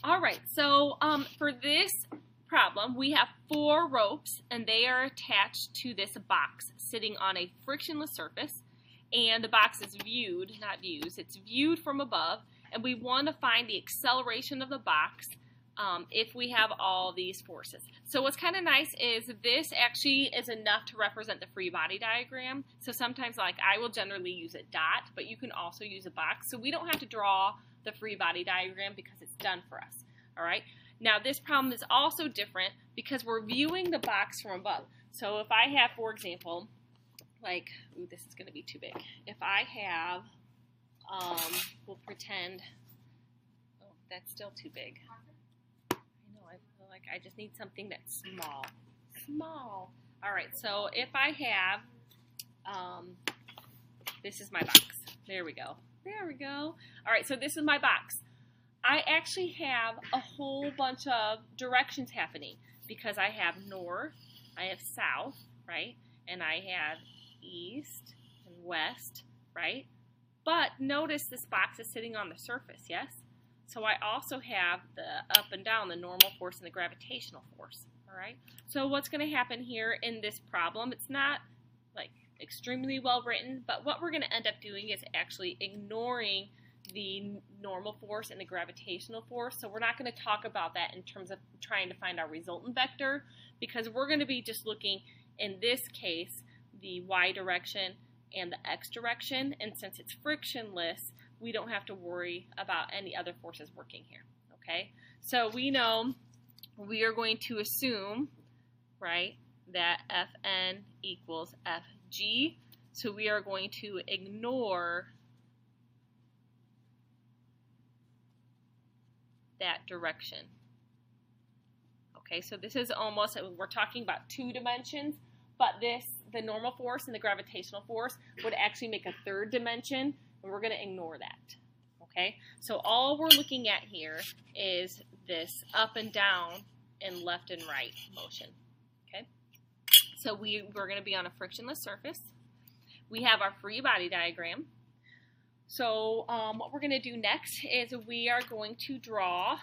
All right, so for this problem, we have 4 ropes, and they are attached to this box sitting on a frictionless surface, and the box is viewed, not views, it's viewed from above, and we want to find the acceleration of the box if we have all these forces. So what's kind of nice is this actually is enough to represent the free body diagram. So sometimes, like, I will generally use a dot, but you can also use a box. So we don't have to draw the free body diagram because it's done for us. All right. Now this problem is also different because we're viewing the box from above. So if I have, for example, like, ooh, this is going to be too big. If I have, we'll pretend, oh, that's still too big. I feel like I just need something that's small. Small. All right, so if I have, this is my box. There we go. There we go. All right, so this is my box. I actually have a whole bunch of directions happening because I have north, I have south, right? And I have east and west, right? But notice this box is sitting on the surface, yes? So I also have the up and down, the normal force and the gravitational force, all right? So what's going to happen here in this problem, it's not like extremely well written, but what we're going to end up doing is actually ignoring the normal force and the gravitational force. So we're not going to talk about that in terms of trying to find our resultant vector because we're going to be just looking, in this case, the y direction and the x direction, and since it's frictionless, we don't have to worry about any other forces working here, okay? So we know we are going to assume, right, that Fn equals Fg, so we are going to ignore that direction. Okay, so this is almost, we're talking about 2 dimensions, but the normal force and the gravitational force would actually make a 3rd dimension, and we're going to ignore that. Okay, so all we're looking at here is this up and down and left and right motion. Okay, so we're going to be on a frictionless surface. We have our free body diagram. So what we're going to do next is we are going to draw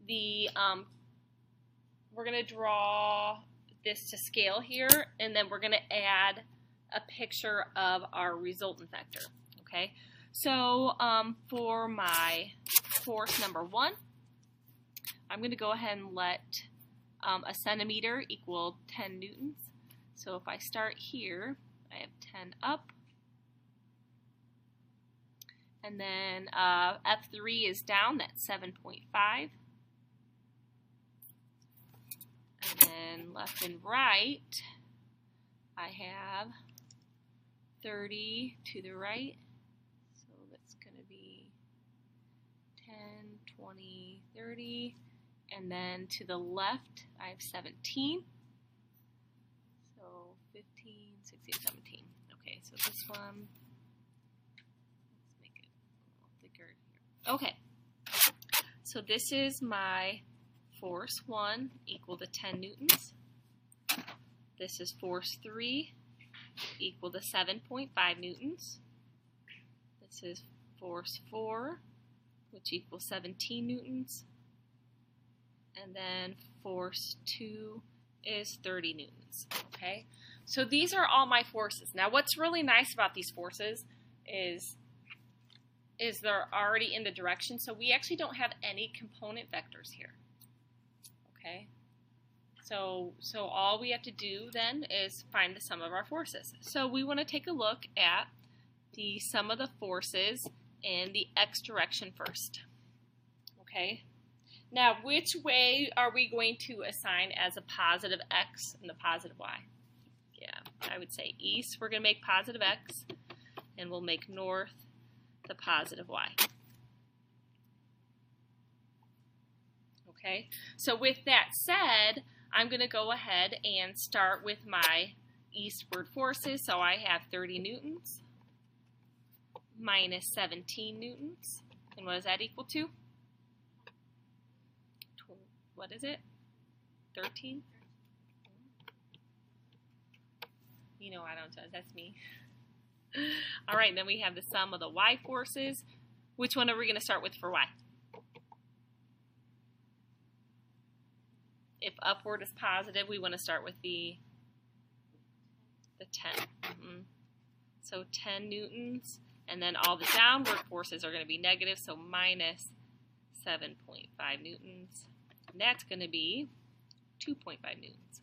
the, we're going to draw this to scale here, and then we're going to add a picture of our resultant vector, okay? So for my force number 1, I'm going to go ahead and let a centimeter equal 10 newtons. So if I start here, I have 10 up. And then F3 is down, that's 7.5. And then left and right, I have 30 to the right. So that's going to be 10, 20, 30. And then to the left, I have 17. So 15, 16, 17. Okay, so this one, okay, so this is my force 1 equal to 10 newtons. This is force 3 equal to 7.5 newtons. This is force 4, which equals 17 newtons. And then force 2 is 30 newtons. Okay, so these are all my forces. Now what's really nice about these forces is they're already in the direction, so we actually don't have any component vectors here. Okay, so all we have to do then is find the sum of our forces. So we want to take a look at the sum of the forces in the x direction first. Okay, now which way are we going to assign as a positive x and the positive y? Yeah, I would say east, we're going to make positive x, and we'll make north the positive y. Okay, so with that said, I'm going to go ahead and start with my eastward forces. So I have 30 newtons minus 17 newtons. And what does that equal to? What is it? 13? You know I don't judge, that's me. All right, then we have the sum of the y forces. Which one are we going to start with for y? if upward is positive, we want to start with the 10. So 10 newtons, and then all the downward forces are going to be negative, so minus 7.5 newtons. And that's going to be 2.5 newtons.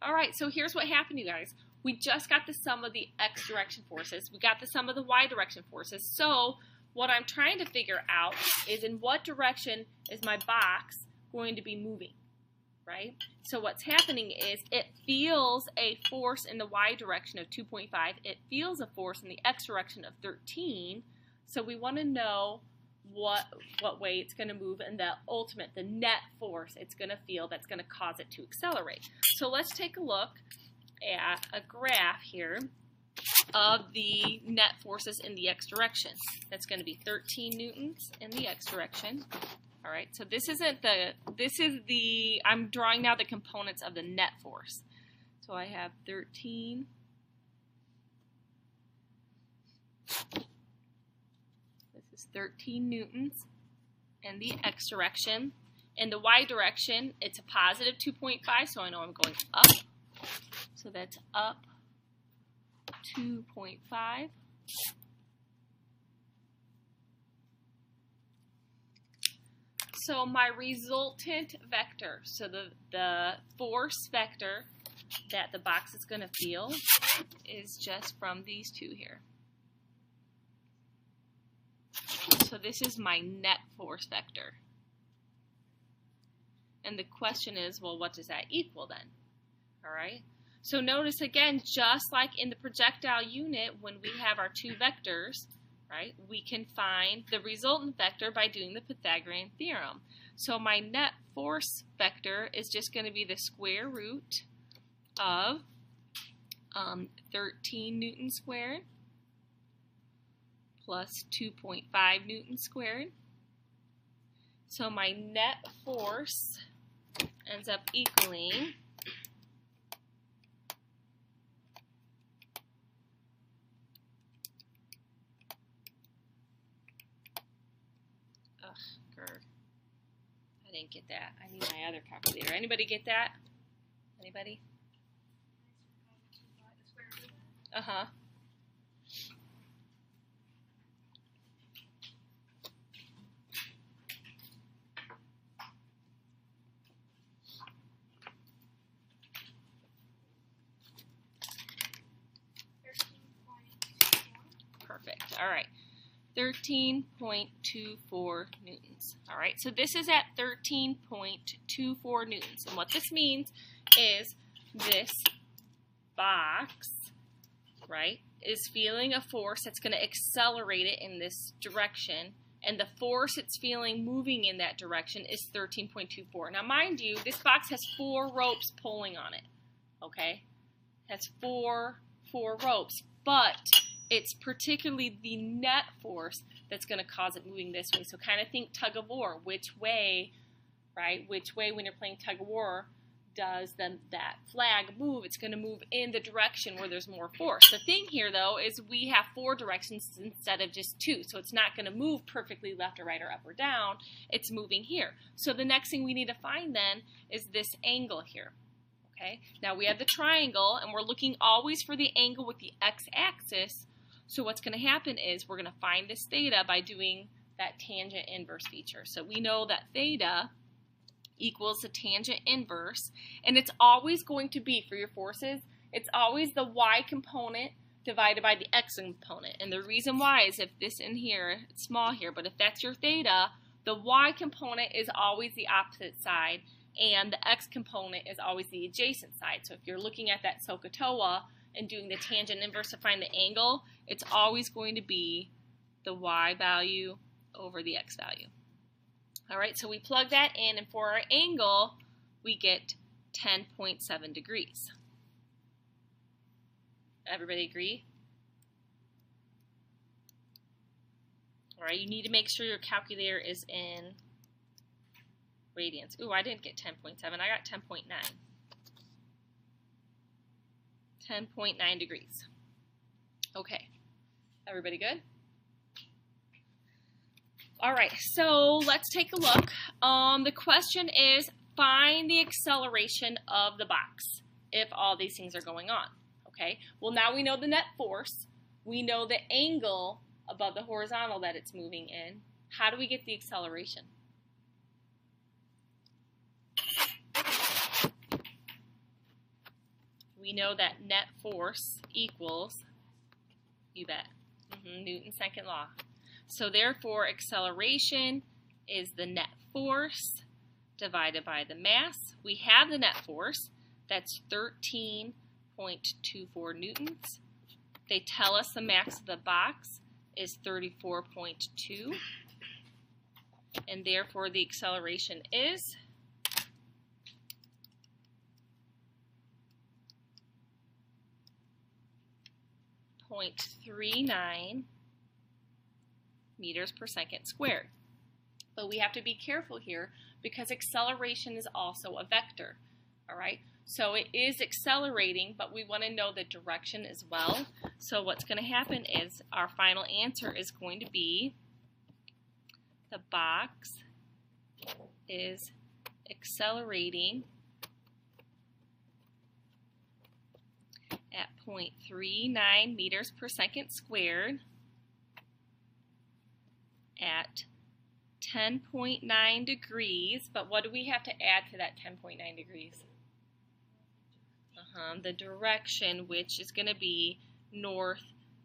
All right, so here's what happened, you guys. We just got the sum of the x direction forces. We got the sum of the y direction forces. So what I'm trying to figure out is in what direction is my box going to be moving, right? So what's happening is it feels a force in the y direction of 2.5. It feels a force in the x direction of 13. So we want to know what way it's going to move and the net force it's going to feel that's going to cause it to accelerate. So let's take a look at a graph here of the net forces in the x direction. That's going to be 13 newtons in the x direction. All right, so I'm drawing now the components of the net force. So I have 13. This is 13 newtons in the x direction. In the y direction, it's a positive 2.5, so I know I'm going up. So that's up 2.5. So my resultant vector, so the force vector that the box is going to feel is just from these two here. So this is my net force vector. And the question is, well, what does that equal then? All right. So notice again, just like in the projectile unit, when we have our two vectors, right, we can find the resultant vector by doing the Pythagorean theorem. So my net force vector is just going to be the square root of 13 newtons squared plus 2.5 newtons squared. So my net force ends up equaling I didn't get that. I need my other calculator. Anybody get that? Anybody? Uh-huh. Perfect. All right. 13.24 newtons. All right, so this is at 13.24 newtons. And what this means is this box, right, is feeling a force that's going to accelerate it in this direction. And the force it's feeling moving in that direction is 13.24. Now, mind you, this box has 4 ropes pulling on it, okay? That's four ropes, but it's particularly the net force that's going to cause it moving this way. So kind of think tug of war. Which way, right? Which way when you're playing tug of war does that flag move? It's going to move in the direction where there's more force. The thing here, though, is we have 4 directions instead of just 2. So it's not going to move perfectly left or right or up or down. It's moving here. So the next thing we need to find then is this angle here. Okay? Now we have the triangle, and we're looking always for the angle with the x-axis. So what's going to happen is we're going to find this theta by doing that tangent inverse feature. So we know that theta equals the tangent inverse, and it's always going to be, for your forces, it's always the y component divided by the x component. And the reason why is if this in here, it's small here, but if that's your theta, the y component is always the opposite side, and the x component is always the adjacent side. So if you're looking at that SOHCAHTOA and doing the tangent inverse to find the angle, it's always going to be the y value over the x value. All right, so we plug that in, and for our angle, we get 10.7 degrees. Everybody agree? All right, you need to make sure your calculator is in radians. Ooh, I didn't get 10.7, I got 10.9. 10.9 degrees. Okay, everybody good? All right, so let's take a look. The question is, find the acceleration of the box if all these things are going on. Okay, well now we know the net force. We know the angle above the horizontal that it's moving in. How do we get the acceleration? We know that net force equals, you bet, Newton's second law. So therefore, acceleration is the net force divided by the mass. We have the net force. That's 13.24 newtons. They tell us the mass of the box is 34.2. And therefore, the acceleration is 0.39 meters per second squared. But we have to be careful here because acceleration is also a vector. All right, so it is accelerating, but we want to know the direction as well. So what's going to happen is our final answer is going to be the box is accelerating at 0.39 meters per second squared at 10.9 degrees, but what do we have to add to that 10.9 degrees? The direction, which is going to be north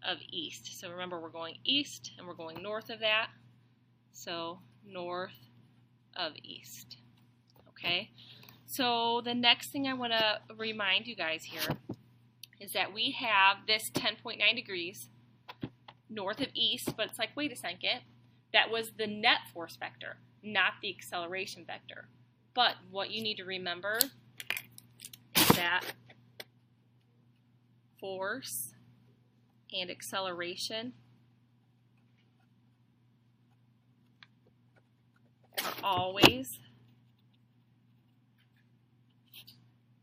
of east. So remember, we're going east and we're going north of that. So north of east. Okay? So the next thing I want to remind you guys here is that we have this 10.9 degrees north of east, but it's like, wait a second, that was the net force vector, not the acceleration vector. But what you need to remember is that force and acceleration are always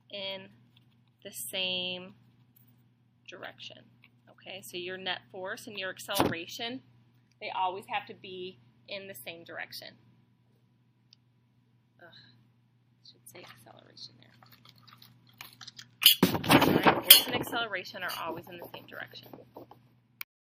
in the same direction. Okay, so your net force and your acceleration, they always have to be in the same direction. Should say acceleration there. All right, force and acceleration are always in the same direction.